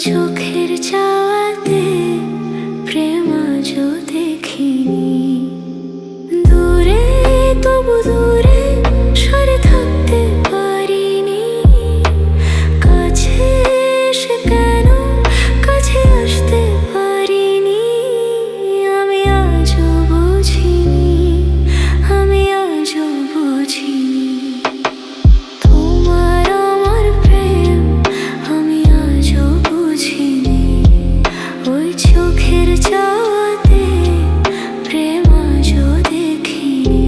চোখের চাওয়াতে প্রেম আজও দেখিনি। দূরে তবু দূরে সরে থাকতে পারিনি। কাছে এসে কেন কাছে আসতে পারিনি। আমি আজও বুঝিনি, আমি আজও বুঝিনি। তোমার আমার প্রেম আমি আজও বুঝিনি। ওই চোখের চাওয়াতে প্রেম আজও দেখিনি।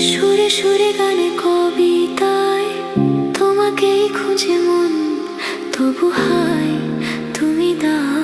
সুরে সুরে গানে কবিতায় তোমাকেই খুঁজে মন, তবু হায় তুমি দাও।